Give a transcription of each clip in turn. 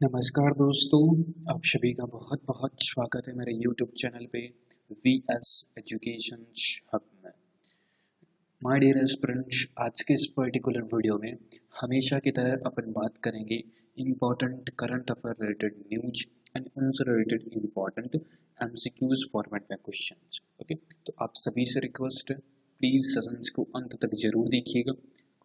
नमस्कार दोस्तों, आप सभी का बहुत बहुत स्वागत है मेरे YouTube चैनल पे VS एजुकेशन हब में। माय डियर एस्पिरेंट्स, आज के इस पर्टिकुलर वीडियो में हमेशा की तरह अपन बात करेंगे important current affair related news and उनसे रिलेटेड इम्पॉर्टेंट MCQs फॉर्मेट में क्वेश्चंस। ओके, तो आप सभी से रिक्वेस्ट है, प्लीज़ सेशंस को अंत तक जरूर देखिएगा।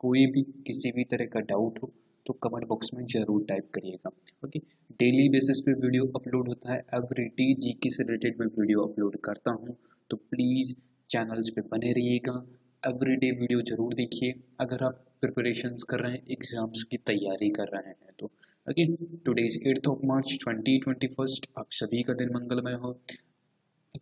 कोई भी किसी भी तरह का डाउट हो तो कमेंट बॉक्स में ज़रूर टाइप करिएगा। ओके, डेली बेसिस पे वीडियो अपलोड होता है, एवरीडे जीके से रिलेटेड मैं वीडियो अपलोड करता हूँ, तो प्लीज़ चैनल्स पे बने रहिएगा। एवरीडे वीडियो ज़रूर देखिए अगर आप प्रिपरेशंस कर रहे हैं, एग्ज़ाम्स की तैयारी कर रहे हैं तो। ओके, टुडे इज 8 मार्च 2021। आप सभी का दिन मंगलमय हो।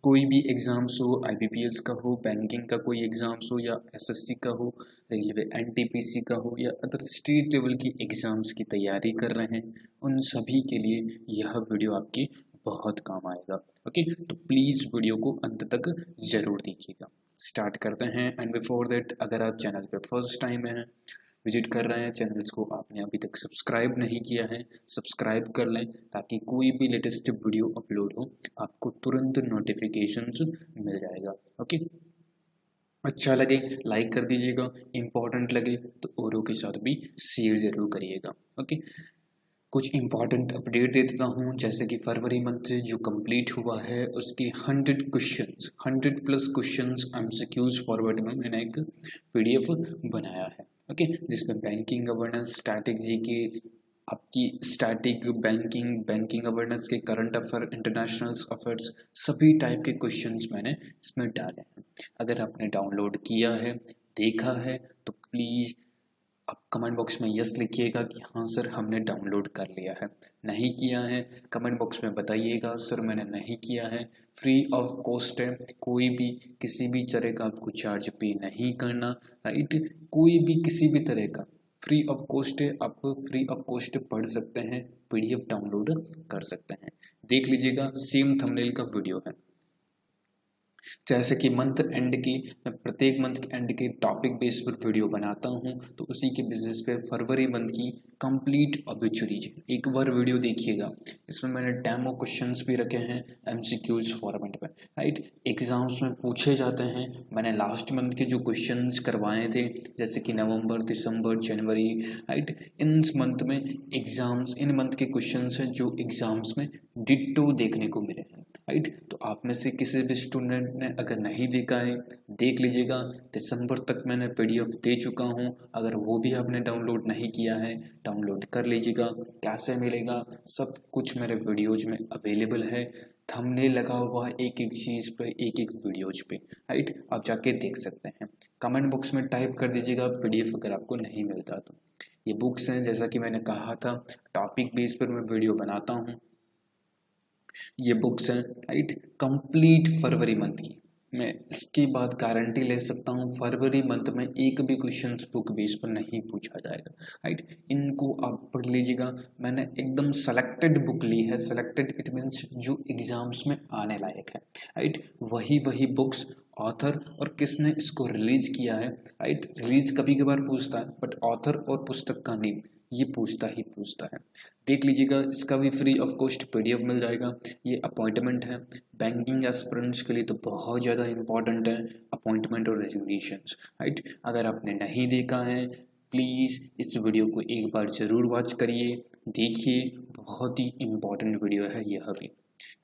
कोई भी एग्ज़ाम्स हो, IBPS का हो, बैंकिंग का कोई एग्ज़ाम्स हो या SSC का हो, रेलवे NTPC का हो या अदर स्टेट लेवल की एग्ज़ाम्स की तैयारी कर रहे हैं, उन सभी के लिए यह वीडियो आपकी बहुत काम आएगा। ओके, तो प्लीज़ वीडियो को अंत तक ज़रूर देखिएगा। स्टार्ट करते हैं। एंड बिफोर दैट, अगर आप चैनल पे फर्स्ट टाइम हैं, विजिट कर रहे हैं, चैनल्स को आपने अभी तक सब्सक्राइब नहीं किया है, सब्सक्राइब कर लें ताकि कोई भी लेटेस्ट वीडियो अपलोड हो आपको तुरंत नोटिफिकेशंस मिल जाएगा। ओके, अच्छा लगे लाइक कर दीजिएगा, इम्पोर्टेंट लगे तो औरों के साथ भी शेयर जरूर करिएगा। ओके, कुछ इम्पॉर्टेंट अपडेट दे देता हूँ, जैसे कि फरवरी मंथ जो कंप्लीट हुआ है उसके 100 क्वेश्चंस MCQs फॉरवर्ड में मैंने एक PDF बनाया है। ओके, जिसमें बैंकिंग गवर्नेंस, स्टैटिक जीके, आपकी स्टैटिक बैंकिंग गवर्नेंस के, करंट अफेयर, इंटरनेशनल अफेयर्स, सभी टाइप के क्वेश्चंस मैंने इसमें डाले हैं। अगर आपने डाउनलोड किया है, देखा है, तो प्लीज़ आप कमेंट बॉक्स में यस लिखिएगा कि हाँ सर हमने डाउनलोड कर लिया है। नहीं किया है कमेंट बॉक्स में बताइएगा सर मैंने नहीं किया है। फ्री ऑफ कॉस्ट है, कोई भी किसी भी तरह का आपको चार्ज पे नहीं करना, राइट। कोई भी किसी भी तरह का फ्री ऑफ कॉस्ट है, आप फ्री ऑफ कॉस्ट पढ़ सकते हैं, PDF डाउनलोड कर सकते हैं। देख लीजिएगा, सेम थंबनेल का वीडियो है। जैसे कि मंथ एंड की, मैं प्रत्येक मंथ के एंड के टॉपिक बेस पर वीडियो बनाता हूं, तो उसी के बेसिस पे फरवरी मंथ की कंप्लीट ऑब्ituरीज एक बार वीडियो देखिएगा। इसमें मैंने डेमो क्वेश्चंस भी रखे हैं MCQs फॉर्मेट में, राइट। एग्जाम्स में पूछे जाते हैं। मैंने लास्ट मंथ के जो क्वेश्चंस करवाए थे, जैसे कि नवंबर, दिसंबर, जनवरी, राइट, इन मंथ में एग्जाम्स, इन मंथ के क्वेश्चंस हैं जो एग्जाम्स में डिट्टो देखने को मिले हैं, राइट। तो आप में से किसी भी स्टूडेंट ने अगर नहीं देखा है, देख लीजिएगा। दिसंबर तक मैंने PDF दे चुका हूं, अगर वो भी आपने डाउनलोड नहीं किया है डाउनलोड कर लीजिएगा। कैसे मिलेगा, सब कुछ मेरे वीडियोज में अवेलेबल है, थंबनेल लगा हुआ है एक एक चीज़ पे, एक एक वीडियोज पे, राइट। आप जाके देख सकते हैं। कमेंट बॉक्स में टाइप कर दीजिएगा PDF अगर आपको नहीं मिलता तो। ये बुक्स हैं, जैसा कि मैंने कहा था, टॉपिक बेस पर मैं वीडियो बनाता हूँ। ये बुक्स हैं, राइट, कंप्लीट फरवरी मंथ की। मैं इसके बाद गारंटी ले सकता हूँ फरवरी मंथ में एक भी क्वेश्चन बुक बेस पर नहीं पूछा जाएगा, राइट। इनको आप पढ़ लीजिएगा। मैंने एकदम सेलेक्टेड बुक ली है, सेलेक्टेड इट मीन्स जो एग्जाम्स में आने लायक है, राइट। वही वही बुक्स, ऑथर और किसने इसको रिलीज किया है, राइट। रिलीज कभी कभार पूछता है, बट ऑथर और पुस्तक का नेम ये पूछता ही पूछता है। देख लीजिएगा, इसका भी फ्री ऑफ कॉस्ट PDF मिल जाएगा। ये अपॉइंटमेंट है बैंकिंग एस्पिरेंट्स के लिए, तो बहुत ज़्यादा इंपॉर्टेंट है अपॉइंटमेंट और रेजिग्नेशंस, राइट। अगर आपने नहीं देखा है, प्लीज़ इस वीडियो को एक बार ज़रूर वॉच करिए, देखिए, बहुत ही इम्पॉर्टेंट वीडियो है यह भी,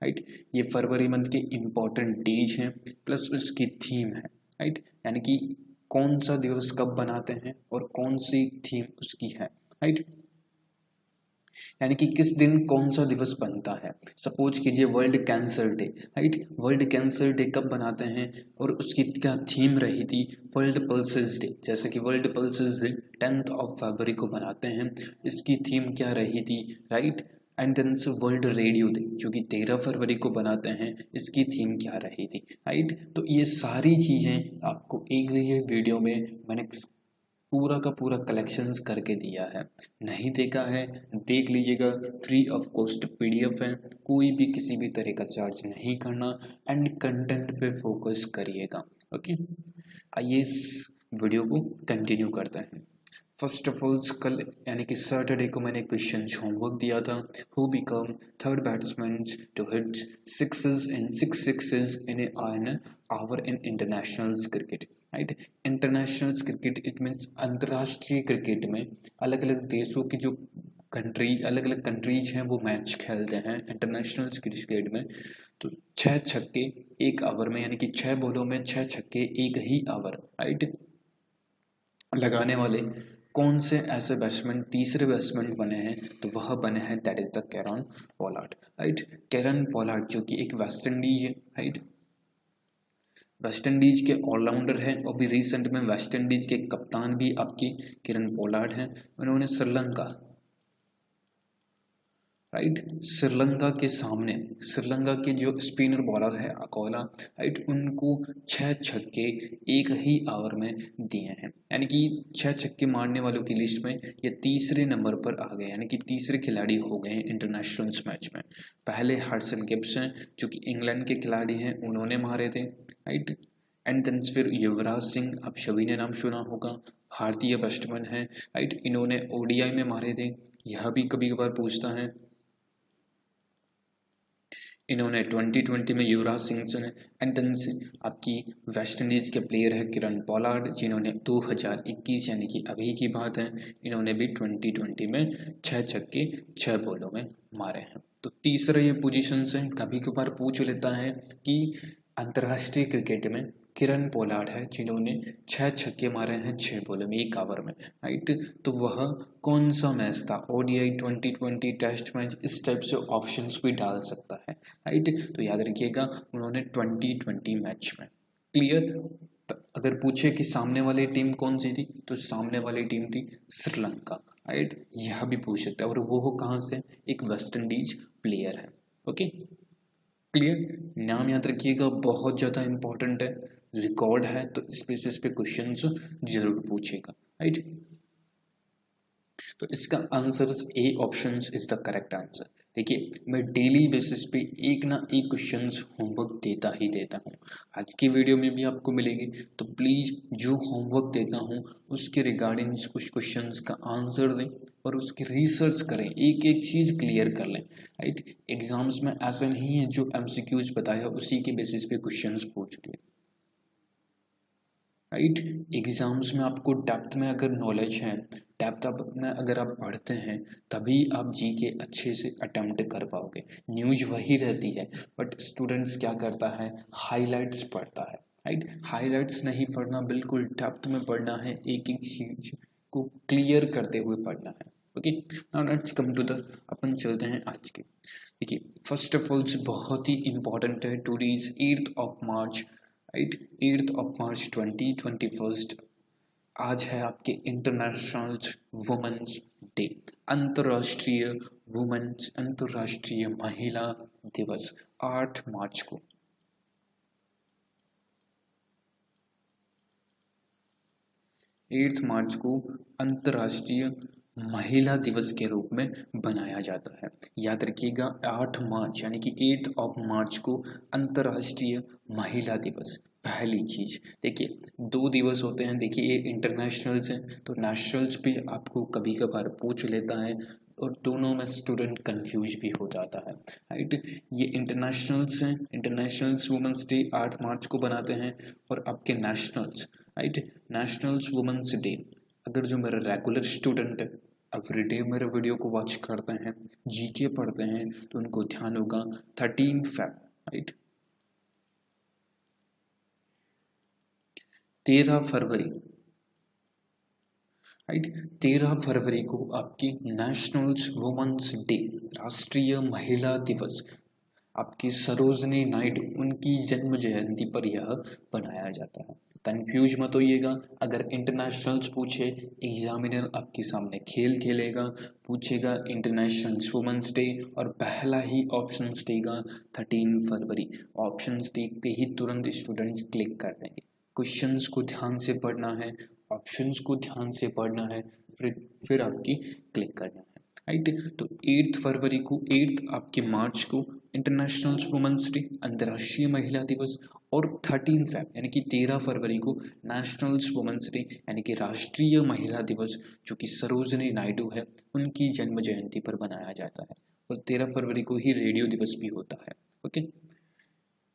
राइट। ये फरवरी मंथ के इम्पॉर्टेंट डेज हैं, प्लस उसकी थीम है, राइट। यानी कि कौन सा दिवस कब बनाते हैं और कौन सी थीम उसकी है, राइट। यानी कि किस दिन कौन सा दिवस बनता है। सपोज कीजिए world cancer day, right. World cancer day कब बनाते हैं और उसकी क्या थीम रही थी, वर्ल्ड पल्सेस डे। जैसे कि वर्ल्ड पल्सेस डे 10 फरवरी को बनाते हैं, इसकी थीम क्या रही थी, right. And then world radio day जो कि 13 फरवरी को बनाते हैं, इसकी थीम क्या रही थी, राइट। तो ये सारी चीज़ें आपको एक ये वीडियो में मैंने पूरा का पूरा कलेक्शंस करके दिया है। नहीं देखा है, देख लीजिएगा, फ्री ऑफ कॉस्ट PDF है, कोई भी किसी भी तरह का चार्ज नहीं करना, एंड कंटेंट पे फोकस करिएगा। ओके, आइए इस वीडियो को कंटिन्यू करते हैं। फर्स्ट ऑफ ऑल कल यानी कि सैटरडे को मैंने क्वेश्चन होमवर्क दिया था, who become third batsman to hit sixes in six sixes in an hour in international cricket, right. International cricket it means अंतर्राष्ट्रीय क्रिकेट में अलग अलग देशों की जो कंट्री अलग अलग कंट्रीज हैं वो मैच खेलते हैं इंटरनेशनल क्रिकेट में। तो 6 छक्के 1 ओवर में यानी कि 6 बॉलों में 6 छक्के एक ही ओवर, राइट, लगाने वाले कौन से ऐसे बैट्समैन तीसरे बैट्समैन बने हैं, तो वह बने हैं that is the Kieron Pollard, right. Kieron Pollard जो कि एक वेस्ट इंडीज है, राइट, वेस्ट इंडीज के ऑलराउंडर हैं और भी रिसेंट में वेस्ट इंडीज के कप्तान भी आपके कैरन पोलार्ड हैं। उन्होंने श्रीलंका, राइट, श्रीलंका के सामने श्रीलंका के जो स्पिनर बॉलर है अकोला, राइट, उनको 6 छक्के एक ही ओवर में दिए हैं, यानी कि 6 छक्के मारने वालों की लिस्ट में ये तीसरे नंबर पर आ गए, यानी कि तीसरे खिलाड़ी हो गए हैं इंटरनेशनल मैच में। पहले हर्षल गिब्स हैं जो कि इंग्लैंड के खिलाड़ी हैं, उन्होंने मारे थे, राइट। एंड देन फिर युवराज सिंह, आप सभी ने नाम सुना होगा, भारतीय बैट्समैन हैं, राइट, इन्होंने ओडीआई में मारे थे, यह भी कभी कभार पूछता है। इन्होंने 2020 में युवराज सिंह चुने। एंड देन आपकी वेस्ट इंडीज के प्लेयर है किरण पोलार्ड, जिन्होंने 2021 यानी कि अभी की बात है, इन्होंने भी 2020 में 6 छक्के 6 बॉलों में मारे हैं। तो तीसरा ये पोजीशन है, कभी कभार पूछ लेता है कि अंतर्राष्ट्रीय क्रिकेट में किरण पोलार्ड है जिन्होंने 6 छक्के मारे हैं 6 बॉलों में 1 ओवर में, राइट। तो वह कौन सा मैच था, ओडीआई 2020 टेस्ट मैच, इस टाइप से ऑप्शंस भी डाल सकता है, राइट। तो याद रखिएगा उन्होंने 2020 मैच में, क्लियर। अगर पूछे कि सामने वाली टीम कौन सी थी, तो सामने वाली टीम थी श्रीलंका, राइट, यह भी पूछ सकता है, और वो कहाँ से, एक वेस्ट इंडीज प्लेयर है, ओके, क्लियर। नाम याद रखिएगा, बहुत ज़्यादा इंपॉर्टेंट है, रिकॉर्ड है, तो इस बेसिस पे क्वेश्चंस जरूर पूछेगा, राइट। तो इसका answer A option is the correct answer. देखिए मैं डेली बेसिस पे एक ना एक क्वेश्चंस होमवर्क देता ही देता हूँ, आज की वीडियो में भी आपको मिलेगी, तो प्लीज़ जो होमवर्क देता हूँ उसके रिगार्डिंग कुछ क्वेश्चंस का आंसर दें और उसकी रिसर्च करें, एक एक चीज़ क्लियर कर लें, राइट। एग्जाम्स में ऐसा नहीं है जो एमसीक्यूज बताया उसी के बेसिस पे क्वेश्चंस पूछ लिए, राइट। एग्जाम्स में आपको डेप्थ में अगर नॉलेज है, डेप्थ में अगर आप पढ़ते हैं, तभी आप जीके अच्छे से अटेम्प्ट कर पाओगे। न्यूज़ वही रहती है, बट स्टूडेंट्स क्या करता है, हाइलाइट्स पढ़ता है, राइट। हाइलाइट्स नहीं पढ़ना, बिल्कुल डेप्थ में पढ़ना है, एक एक चीज को क्लियर करते हुए पढ़ना है, okay. Now let's come to the, अपन चलते हैं आज के। देखिए फर्स्ट ऑफ ऑल बहुत ही इंपॉर्टेंट है, today is 8th of March, right, 8th of March 2021। आज है आपके इंटरनेशनल वुमेन्स डे, अंतर्राष्ट्रीय महिला दिवस 8 मार्च को। 8 मार्च को अंतर्राष्ट्रीय महिला दिवस के रूप में बनाया जाता है। याद रखिएगा 8 मार्च यानी कि 8th of March को अंतर्राष्ट्रीय महिला दिवस। पहली चीज देखिए 2 दिवस होते हैं, देखिए ये इंटरनेशनल्स हैं, तो नेशनल्स भी आपको कभी कभार पूछ लेता है और दोनों में स्टूडेंट कंफ्यूज भी हो जाता है, राइट। ये इंटरनेशनल्स हैं, इंटरनेशनल्स वुमेंस डे 8 मार्च को बनाते हैं, और आपके nationals, right, nationals women's day. अगर जो मेरा रेगुलर स्टूडेंट है, एवरीडे मेरे वीडियो को वॉच करते हैं, जीके पढ़ते हैं, तो उनको ध्यान होगा 13 Feb, राइट, 13 फरवरी, राइट, 13 फरवरी को आपकी नेशनल वुमेन्स डे, राष्ट्रीय महिला दिवस, आपकी सरोजनी नायडू उनकी जन्म जयंती पर यह बनाया जाता है। कंफ्यूज मत होइएगा, अगर इंटरनेशनल्स पूछे, एग्जामिनर आपके सामने खेल खेलेगा, पूछेगा इंटरनेशनल वुमेन्स डे और पहला ही ऑप्शन देगा 13 फरवरी। ऑप्शंस देख के ही तुरंत स्टूडेंट्स क्लिक कर देंगे। क्वेश्चंस को ध्यान से पढ़ना है, ऑप्शंस को ध्यान से पढ़ना है, फिर आपकी क्लिक करना है। राइट। तो 8 फरवरी को 8 आपके मार्च को इंटरनेशनल वुमेन्स डे, अंतर्राष्ट्रीय महिला दिवस, और 13 फेब यानी कि 13 फरवरी को नेशनल वुमेन्स डे यानी कि राष्ट्रीय महिला दिवस, जो कि सरोजनी नायडू है उनकी जन्म जयंती पर मनाया जाता है। और 13 फरवरी को ही रेडियो दिवस भी होता है। Okay,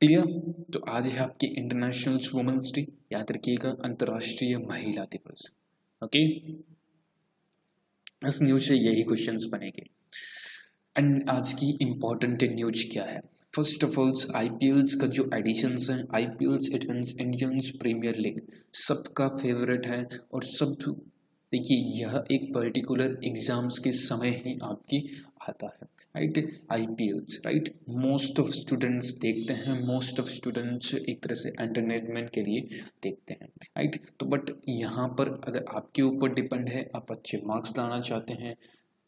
clear. तो आज है आपकी इंटरनेशनल वुमेन्स डे, याद रखिएगा अंतर्राष्ट्रीय महिला दिवस। ओके, इस न्यूज से यही क्वेश्चंस बनेंगे। एंड आज की इंपॉर्टेंट न्यूज क्या है? फर्स्ट ऑफ ऑल आईपीएल्स का जो एडिशंस हैं, IPLs it means Indian Premier League, सबका फेवरेट है। और सब देखिए यह एक पर्टिकुलर एग्जाम्स के समय ही आपकी आता है, right. IPLs, right, most of students देखते हैं, मोस्ट ऑफ स्टूडेंट्स एक तरह से एंटरटेनमेंट के लिए देखते हैं, राइट। तो बट यहाँ पर अगर आपके ऊपर डिपेंड है, आप अच्छे मार्क्स लाना चाहते हैं,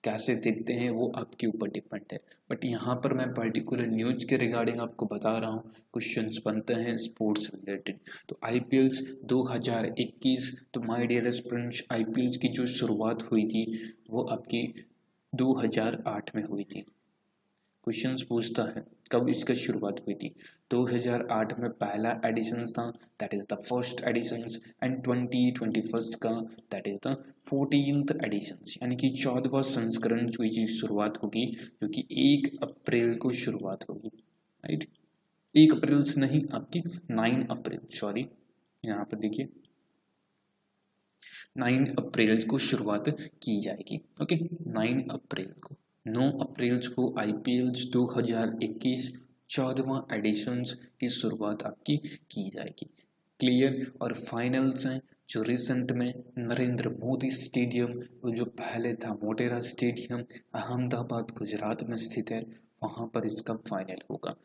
कैसे देखते हैं वो आपके ऊपर डिपेंड है। बट यहाँ पर मैं पर्टिकुलर न्यूज के रिगार्डिंग आपको बता रहा हूँ, क्वेश्चंस बनते हैं स्पोर्ट्स रिलेटेड। तो आईपीएल्स 2021, तो माय डियर एस्पिरेंट्स, आईपीएल्स की जो शुरुआत हुई थी वो आपकी 2008 में हुई थी। क्वेश्चंस पूछता है कब इसका शुरुआत हुई थी। 2008 में पहला एडिशन था, that is the first edition. And 2021 का that is the 14th addition, यानी कि 14वां संस्करण की शुरुआत होगी, जो कि 1 अप्रैल को शुरुआत होगी, राइट। 1 अप्रैल से नहीं, आपकी 9 अप्रैल, सॉरी यहाँ पर देखिए 9 अप्रैल को शुरुआत की जाएगी। ओके, 9 अप्रैल को, 9 अप्रैल को आईपीएल्स 2021 14वां एडिशंस की शुरुआत आपकी की जाएगी। क्लियर। और फाइनल्स हैं जो रिसेंट में नरेंद्र मोदी स्टेडियम, वो जो पहले था मोटेरा स्टेडियम, अहमदाबाद गुजरात में स्थित है, वहाँ पर इसका फाइनल होगा।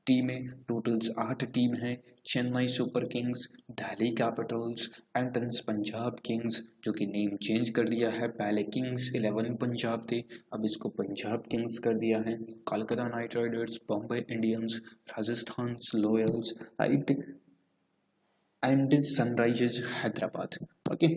टीमें टोटल्स 8 टीम हैं, Chennai super Kings, Delhi Capitals, and Punjab Kings, जो कि नेम चेंज कर दिया है, पहले किंग्स 11 पंजाब थे, अब इसको पंजाब किंग्स कर दिया है। Kolkata night Riders, Bombay Indians, Rajasthan Royals, right, and Sunrisers Hyderabad. Okay,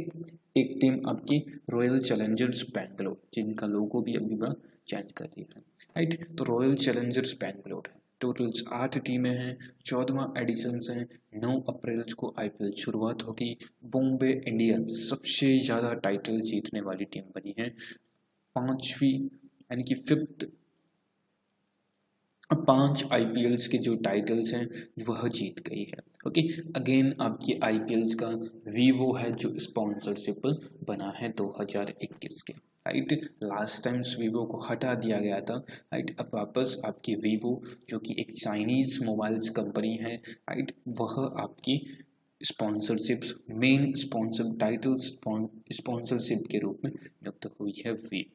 एक टीम आपकी रॉयल चैलेंजर्स बेंगलोर, जिनका लोगो भी अभी बार चेंज कर दिया है, राइट। तो रॉयल चैलेंजर्स बेंगलोर है। टोटल्स 8 टीमें हैं, 14वां एडिशन है। 9 अप्रैल को आईपीएल शुरुआत होगी। बॉम्बे इंडियंस सबसे ज़्यादा टाइटल जीतने वाली टीम बनी है, 5वीं यानी कि 5 आईपीएल्स के जो टाइटल्स हैं वह जीत गई है। ओके, अगेन आपकी आईपीएल्स का वीवो है जो स्पॉन्सरशिप बना है 2021 के, राइट। लास्ट टाइम वीवो को हटा दिया गया था, राइट। अब वापस आपकी वीवो, जो कि एक चाइनीज मोबाइल्स कंपनी है, राइट, वह आपकी sponsorship, main sponsor title sponsorship के रूप में नियुक्त हुई है वीवो।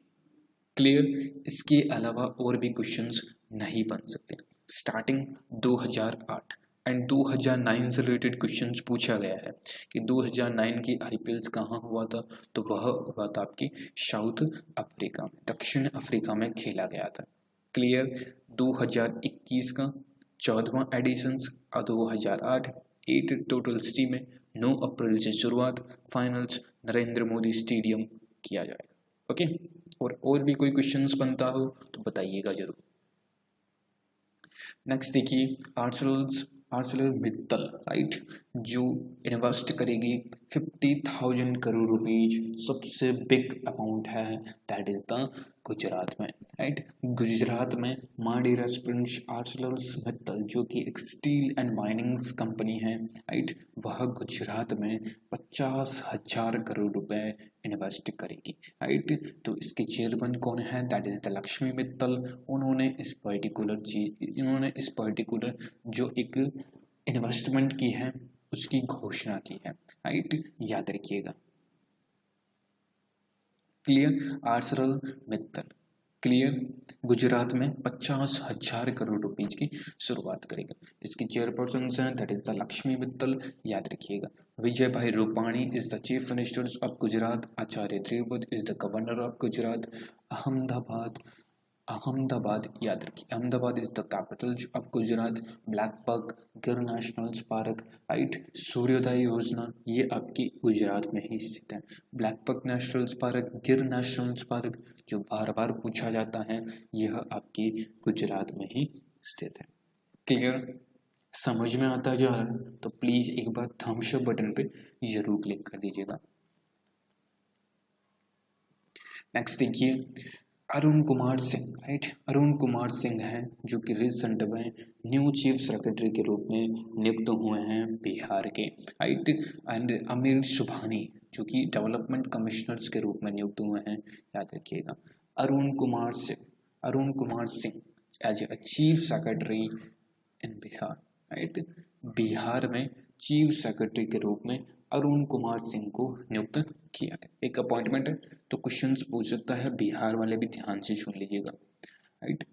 क्लियर। इसके अलावा और भी क्वेश्चंस नहीं बन सकते। स्टार्टिंग 2008 एंड 2009 से रिलेटेड क्वेश्चंस पूछा गया है कि 2009 की आईपीएल्स कहाँ हुआ था, तो वह हुआ था आपकी साउथ अफ्रीका में, दक्षिण अफ्रीका में खेला गया था। क्लियर। 2021 का 14वां एडिशन, 2008 8 टोटल टीमें, 9 अप्रैल से शुरुआत, फाइनल्स नरेंद्र मोदी स्टेडियम किया जाएगा। ओके, और भी कोई क्वेश्चंस बनता हो तो बताइएगा जरूर। नेक्स्ट देखिए, आर्सेलरमित्तल, राइट, जो इन्वेस्ट करेगी 50,000 करोड़ रुपीज, सबसे बिग अमाउंट है, दैट इज द गुजरात में, राइट। गुजरात में माडी रेस्पिरेंस आर्सेलरमित्तल, जो कि एक स्टील एंड माइनिंग्स कंपनी है, राइट, वह गुजरात में 50,000 करोड़ रुपए इन्वेस्ट करेगी, राइट। तो इसके चेयरमैन कौन है, that is the Lakshmi Mittal. इन्होंने इस पर्टिकुलर जो एक इन्वेस्टमेंट की है उसकी घोषणा की है, राइट, याद रखिएगा। क्लियर। आर्सेलरमित्तल, क्लियर, गुजरात में 50,000 करोड़ रुपीज की शुरुआत करेगा। इसकी चेयरपर्सन हैं, that is the Lakshmi Mittal, याद रखिएगा। Vijay bhai Rupani is the chief minister of Gujarat, Acharya Devvrat is the governor of Gujarat, Ahmedabad Ahmedabad याद रखिए, Ahmedabad is the capital of Gujarat. Black buck, Gir national park, right, सूर्योदय योजना ये आपकी गुजरात में ही स्थित है। ब्लैक बक नेशनल पार्क, गिर नेशनल पार्क जो बार बार पूछा जाता है, यह आपकी गुजरात में ही स्थित है। क्लियर, समझ में आता जा रहा है तो प्लीज एक बार थम्स अप बटन पे जरूर क्लिक कर दीजिएगा। नेक्स्ट देखिए, अरुण कुमार सिंह, राइट, अरुण कुमार सिंह हैं जो कि रिसेंट में न्यू चीफ सेक्रेटरी के रूप में नियुक्त हुए हैं बिहार के, राइट। एंड अमीर सुबहानी जो कि डेवलपमेंट कमिश्नर्स के रूप में नियुक्त हुए हैं, याद रखिएगा। Arun Kumar Singh, Arun Kumar Singh as a chief secretary in Bihar, right. Bihar में चीफ सेक्रेटरी के रूप में अरुण कुमार सिंह को नियुक्त किया गया। एक अपॉइंटमेंट है तो क्वेश्चंस पूछ सकता है, बिहार वाले भी ध्यान से सुन लीजिएगा, राइट।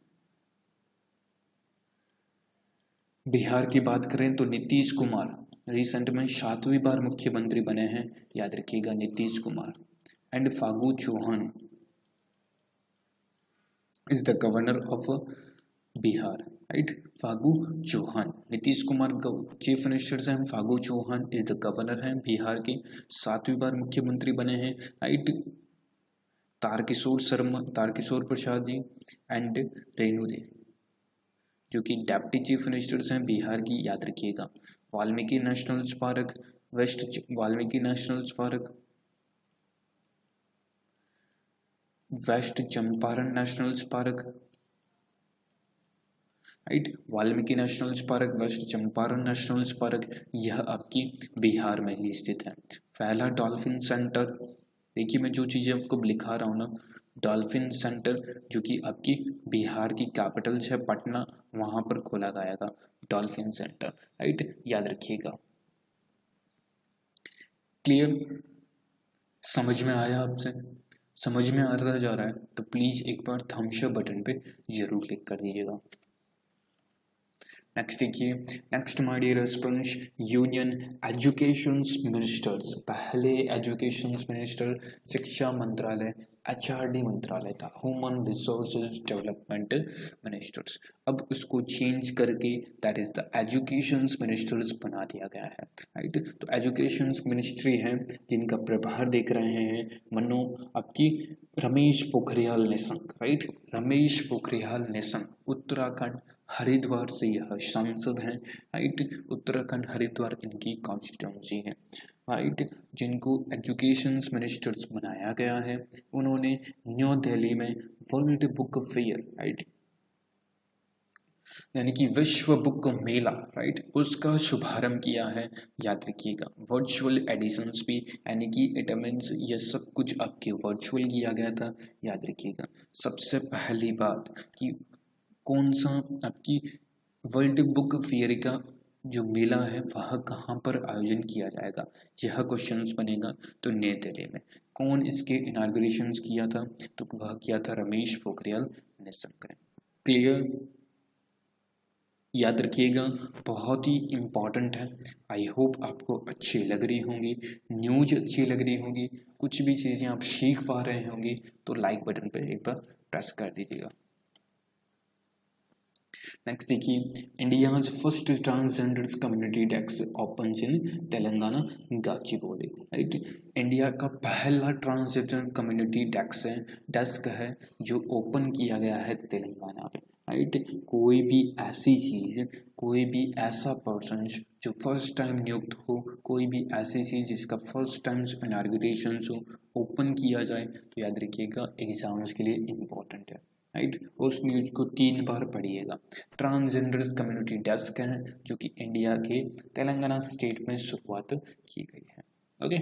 बिहार की बात करें तो नीतीश कुमार रिसेंट में 7वीं बार मुख्यमंत्री बने हैं, याद रखिएगा Nitish Kumar. And Phagu Chauhan is the governor of Bihar, right. Phagu Chauhan, Nitish Kumar chief minister हैं, Phagu Chauhan is the governor हैं बिहार के, 7वीं बार मुख्यमंत्री बने हैं, राइट। तारकिशोर शर्मा, तारकिशोर प्रसाद जी एंड रेणु देवी जो कि डेप्टी चीफ मिनिस्टर्स हैं बिहार की, याद रखिएगा। Valmiki national park, Valmiki national park, west Champaran national park, right. Valmiki national park, west Champaran national park, यह आपकी बिहार में ही स्थित है। पहला डॉल्फिन सेंटर, देखिए मैं जो चीजें आपको लिखा रहा हूँ ना, डॉल्फिन सेंटर जो कि आपकी बिहार की कैपिटल है पटना, वहां पर खोला गया था डॉल्फिन सेंटर, राइट, याद रखिएगा। क्लियर, समझ में आया आपसे, समझ में आता जा रहा है तो प्लीज एक बार थम्स अप बटन पे जरूर क्लिक कर दीजिएगा। नेक्स्ट देखिए, next my dear students, union education ministers, पहले एजुकेशन मिनिस्टर शिक्षा मंत्रालय एचआरडी मंत्रालय था, ह्यूमन रिसोर्सेज डेवलपमेंट मिनिस्टर्स। अब उसको चेंज करके that is the education ministers बना दिया गया है, राइट। तो एजुकेशन मिनिस्ट्री है जिनका प्रभार देख रहे हैं मनो आपकी रमेश पोखरियाल निशंक, राइट। रमेश पोखरियाल निशंक उत्तराखंड हरिद्वार से यह सांसद हैं, राइट। उत्तराखंड हरिद्वार इनकी कॉन्स्टिट्यूंसी है, राइट। जिनको एजुकेशन मिनिस्टर्स बनाया गया है, उन्होंने न्यू दिल्ली में वर्ल्ड बुक फेयर, राइट, यानी कि विश्व बुक मेला, राइट, उसका शुभारंभ किया है, याद रखिएगा। वर्चुअल एडिशंस भी, यानी कि इट मींस ये सब कुछ आपके वर्चुअल किया गया था, याद रखिएगा। सबसे पहली बात कि कौन सा आपकी वर्ल्ड बुक फेयर का जो मेला है वह कहाँ पर आयोजन किया जाएगा, यह क्वेश्चन बनेगा। तो नई दिल्ली में। कौन इसके इनाग्रेशन किया था, तो वह किया था रमेश पोखरियाल निशंक ने। क्लियर, याद रखिएगा, बहुत ही इम्पॉर्टेंट है। आई होप आपको अच्छी लग रही होंगी, न्यूज अच्छी लग रही होगी, कुछ भी चीज़ें आप सीख पा रहे होंगे तो लाइक बटन पर एक बार प्रेस कर दीजिएगा। नेक्स्ट देखिए, India's first transgenders community desk open in Telangana Ghazipur, right. India का पहला ट्रांसजेंडर कम्युनिटी डेस्क है जो ओपन किया गया है तेलंगाना में, राइट। कोई भी ऐसी चीज़, कोई भी ऐसा पर्सन जो फर्स्ट टाइम नियुक्त हो, कोई भी ऐसी चीज़ जिसका फर्स्ट टाइम इनाग्रेशन हो, ओपन किया जाए तो याद रखिएगा एग्जाम्स के लिए इम्पोर्टेंट है, राइट। उस न्यूज को 3 बार पढ़िएगा। ट्रांसजेंडर्स कम्युनिटी डेस्क है जो कि इंडिया के तेलंगाना स्टेट में शुरुआत की गई है, ओके।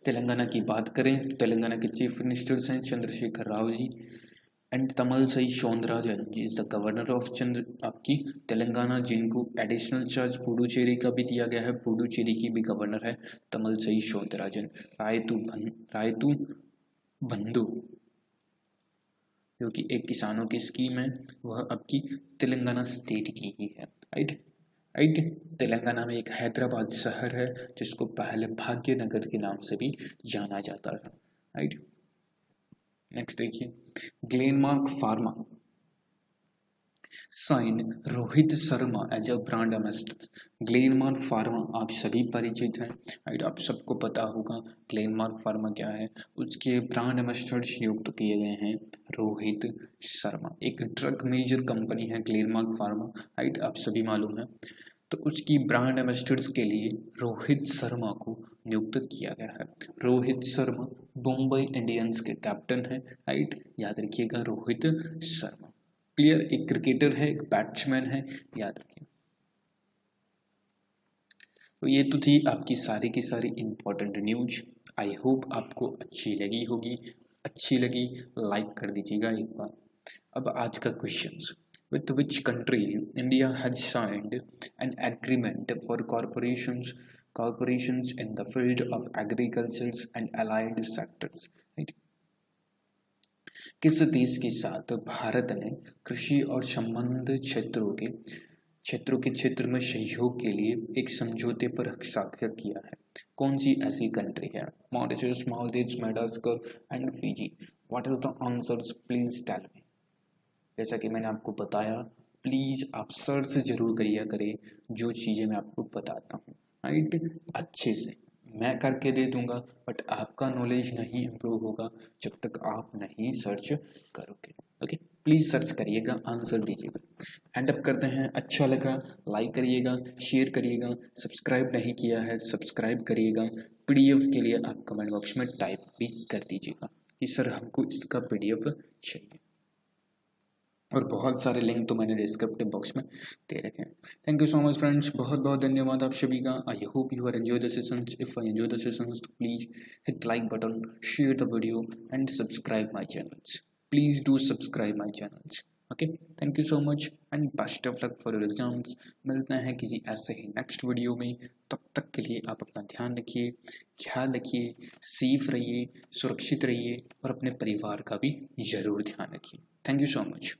तेलंगाना की बात करें, तेलंगाना के चीफ मिनिस्टर्स हैं Chandrashekar Rao ji and Tamilisai Soundararajan is the governor of आपकी तेलंगाना, जिनको एडिशनल चार्ज पुडुचेरी का भी दिया गया है, पुडुचेरी की भी गवर्नर है तमिलसाई सौंदरराजन। रायतू बंधु जो कि एक किसानों की स्कीम है, वह आपकी तेलंगाना स्टेट की ही है, राइट। राइट, तेलंगाना में एक हैदराबाद शहर है जिसको पहले भाग्यनगर के नाम से भी जाना जाता था, राइट। नेक्स्ट देखिए, Glenmark pharma sign Rohit Sharma as a brand ambassador. Glenmark pharma आप सभी परिचित हैं, राइट, आप सबको पता होगा ग्लेनमार्क फार्मा क्या है। उसके ब्रांड एम्बेसडर्स नियुक्त किए गए हैं रोहित शर्मा। एक ड्रग मेजर कंपनी है ग्लेनमार्क फार्मा, राइट, आप सभी मालूम है। तो उसकी ब्रांड एम्बेसडर्स के लिए रोहित शर्मा को नियुक्त किया गया है। रोहित शर्मा मुंबई इंडियंस के कैप्टन है, राइट, याद रखिएगा रोहित शर्मा। क्लियर, एक क्रिकेटर है, एक बैट्समैन है, याद रखिए। तो ये तो थी आपकी सारी की सारी इंपॉर्टेंट न्यूज। आई होप आपको अच्छी लगी होगी, अच्छी लगी लाइक कर दीजिएगा एक बार। अब आज का question, with which country India has signed an agreement for corporations in the field of agriculture and allied sectors, right? किस देश के साथ भारत ने कृषि और संबंध क्षेत्रों के क्षेत्र में सहयोग के लिए एक समझौते पर हस्ताक्षर किया है? कौन सी ऐसी कंट्री है? Mauritius, Maldives, Madagascar and Fiji. What is the answers, please tell me. जैसा कि मैंने आपको बताया, प्लीज आप सर्च जरूर करिए करें जो चीजें मैं आपको बताता हूँ, राइट, अच्छे से। मैं करके दे दूंगा बट आपका नॉलेज नहीं इम्प्रूव होगा जब तक आप नहीं सर्च करोगे। ओके, प्लीज सर्च करिएगा, आंसर दीजिएगा। एंड अप करते हैं, अच्छा लगा लाइक करिएगा, शेयर करिएगा, सब्सक्राइब नहीं किया है सब्सक्राइब करिएगा। पीडीएफ के लिए आप कमेंट बॉक्स में टाइप भी कर दीजिएगा कि सर हमको इसका पीडीएफ चाहिए, और बहुत सारे लिंक तो मैंने डिस्क्रिप्टिव बॉक्स में दे रखे हैं। Thank you so much friends, बहुत बहुत धन्यवाद आप सभी का। I hope you are enjoy the sessions. If I enjoy the sessions तो please hit like button, share the video and subscribe my channels. Please do subscribe my channels. Okay, thank you so much and best of luck for your exams. मिलते हैं किसी ऐसे ही next video में, तब तक के लिए आप अपना ध्यान रखिए, ख्याल रखिए, सेफ रहिए, सुरक्षित रहिए और अपने परिवार का भी जरूर ध्यान रखिए। Thank you so much.